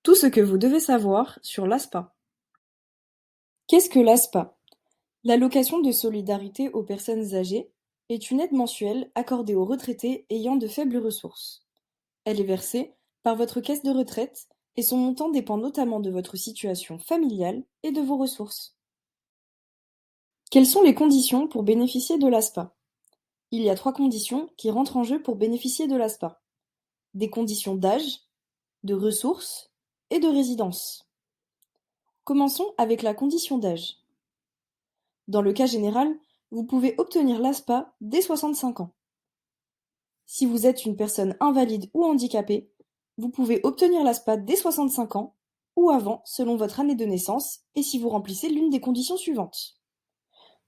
Tout ce que vous devez savoir sur l'ASPA. Qu'est-ce que l'ASPA? L'allocation de solidarité aux personnes âgées est une aide mensuelle accordée aux retraités ayant de faibles ressources. Elle est versée par votre caisse de retraite et son montant dépend notamment de votre situation familiale et de vos ressources. Quelles sont les conditions pour bénéficier de l'ASPA? Il y a 3 conditions qui rentrent en jeu pour bénéficier de l'ASPA. Des conditions d'âge, de ressources et de résidence. Commençons avec la condition d'âge. Dans le cas général, vous pouvez obtenir l'ASPA dès 65 ans. Si vous êtes une personne invalide ou handicapée, vous pouvez obtenir l'ASPA dès 65 ans ou avant selon votre année de naissance et si vous remplissez l'une des conditions suivantes.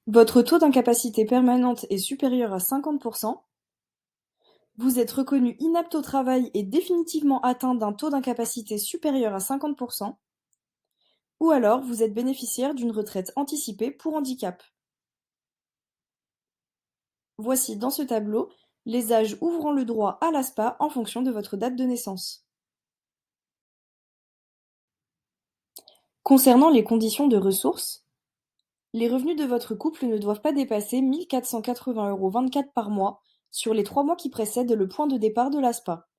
Votre taux d'incapacité permanente est supérieur à 50%, vous êtes reconnu inapte au travail et définitivement atteint d'un taux d'incapacité supérieur à 50%, ou alors vous êtes bénéficiaire d'une retraite anticipée pour handicap. Voici dans ce tableau les âges ouvrant le droit à l'ASPA en fonction de votre date de naissance. Concernant les conditions de ressources, les revenus de votre couple ne doivent pas dépasser 1 480,24 € par mois sur les 3 mois qui précèdent le point de départ de l'ASPA.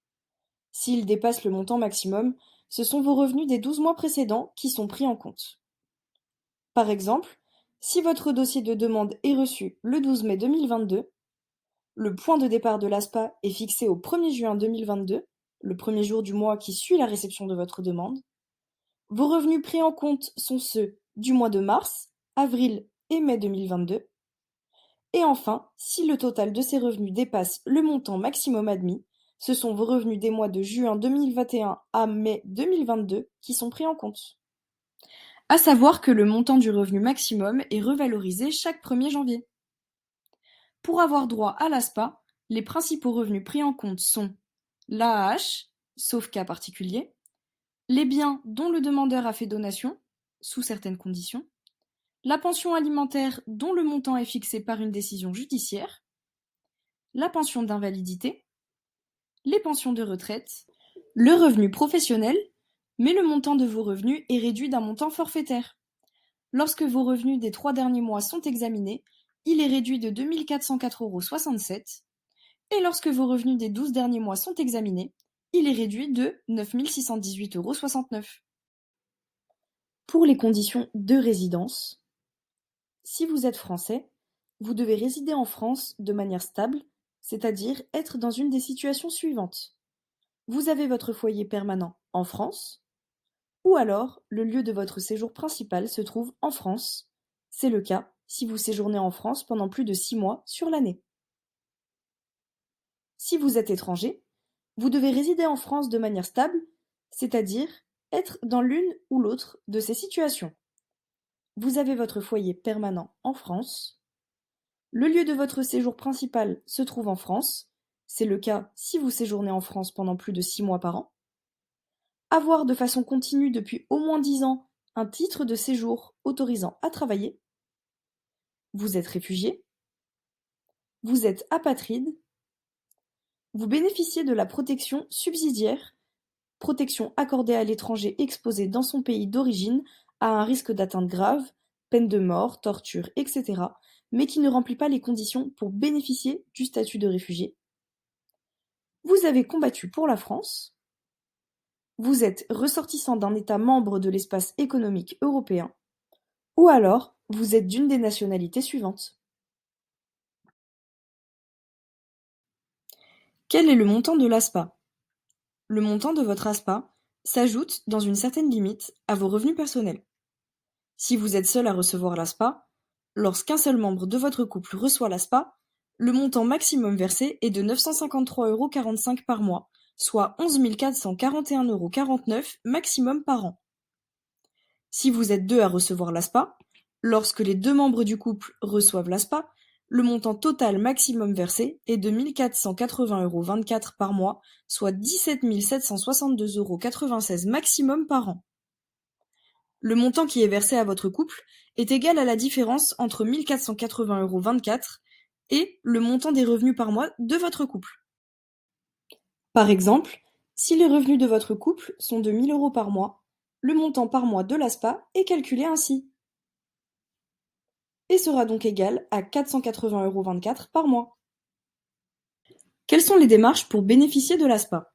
S'ils dépassent le montant maximum, ce sont vos revenus des 12 mois précédents qui sont pris en compte. Par exemple, si votre dossier de demande est reçu le 12 mai 2022, le point de départ de l'ASPA est fixé au 1er juin 2022, le premier jour du mois qui suit la réception de votre demande. Vos revenus pris en compte sont ceux du mois de mars, avril et mai 2022. Et enfin, si le total de ces revenus dépasse le montant maximum admis, ce sont vos revenus des mois de juin 2021 à mai 2022 qui sont pris en compte. À savoir que le montant du revenu maximum est revalorisé chaque 1er janvier. Pour avoir droit à l'ASPA, les principaux revenus pris en compte sont l'AAH, sauf cas particulier, les biens dont le demandeur a fait donation, sous certaines conditions, la pension alimentaire dont le montant est fixé par une décision judiciaire, la pension d'invalidité, les pensions de retraite, le revenu professionnel, mais le montant de vos revenus est réduit d'un montant forfaitaire. Lorsque vos revenus des 3 derniers mois sont examinés, il est réduit de 2 404,67 € et lorsque vos revenus des 12 derniers mois sont examinés, il est réduit de 9 618,69 €. Pour les conditions de résidence, si vous êtes français, vous devez résider en France de manière stable, c'est-à-dire être dans une des situations suivantes. Vous avez votre foyer permanent en France, ou alors le lieu de votre séjour principal se trouve en France. C'est le cas si vous séjournez en France pendant plus de 6 mois sur l'année. Si vous êtes étranger, vous devez résider en France de manière stable, c'est-à-dire être dans l'une ou l'autre de ces situations. Vous avez votre foyer permanent en France, le lieu de votre séjour principal se trouve en France, c'est le cas si vous séjournez en France pendant plus de 6 mois par an, avoir de façon continue depuis au moins 10 ans un titre de séjour autorisant à travailler, vous êtes réfugié, vous êtes apatride, vous bénéficiez de la protection subsidiaire, protection accordée à l'étranger exposé dans son pays d'origine à un risque d'atteinte grave, peine de mort, torture, etc., mais qui ne remplit pas les conditions pour bénéficier du statut de réfugié. Vous avez combattu pour la France. Vous êtes ressortissant d'un État membre de l'espace économique européen. Ou alors, vous êtes d'une des nationalités suivantes. Quel est le montant de l'ASPA? Le montant de votre ASPA s'ajoute, dans une certaine limite, à vos revenus personnels. Si vous êtes seul à recevoir l'ASPA, lorsqu'un seul membre de votre couple reçoit l'ASPA, le montant maximum versé est de 953,45 € par mois, soit 11 441,49 € maximum par an. Si vous êtes 2 à recevoir l'ASPA, lorsque les 2 membres du couple reçoivent l'ASPA, le montant total maximum versé est de 1 480,24 € par mois, soit 17 762,96 € maximum par an. Le montant qui est versé à votre couple est égal à la différence entre 1 480,24 € et le montant des revenus par mois de votre couple. Par exemple, Si les revenus de votre couple sont de 1 000 € par mois, le montant par mois de l'ASPA est calculé ainsi et sera donc égal à 480,24 € par mois. Quelles sont les démarches pour bénéficier de l'ASPA?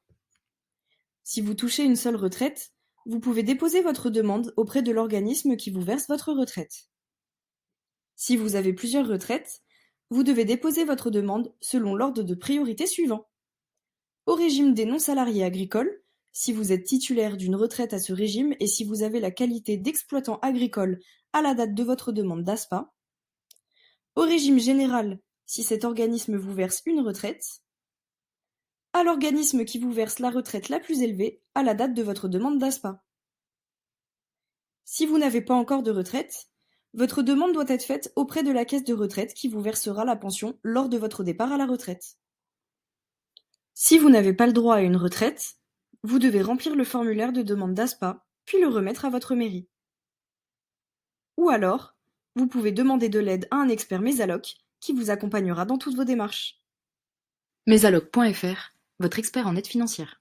Si vous touchez une seule retraite, vous pouvez déposer votre demande auprès de l'organisme qui vous verse votre retraite. Si vous avez plusieurs retraites, vous devez déposer votre demande selon l'ordre de priorité suivant. Au régime des non-salariés agricoles, si vous êtes titulaire d'une retraite à ce régime et si vous avez la qualité d'exploitant agricole à la date de votre demande d'ASPA. Au régime général, si cet organisme vous verse une retraite. À l'organisme qui vous verse la retraite la plus élevée à la date de votre demande d'ASPA. Si vous n'avez pas encore de retraite, votre demande doit être faite auprès de la caisse de retraite qui vous versera la pension lors de votre départ à la retraite. Si vous n'avez pas le droit à une retraite, vous devez remplir le formulaire de demande d'ASPA, puis le remettre à votre mairie. Ou alors, vous pouvez demander de l'aide à un expert Mesalloc qui vous accompagnera dans toutes vos démarches. Mesalloc.fr, votre expert en aide financière.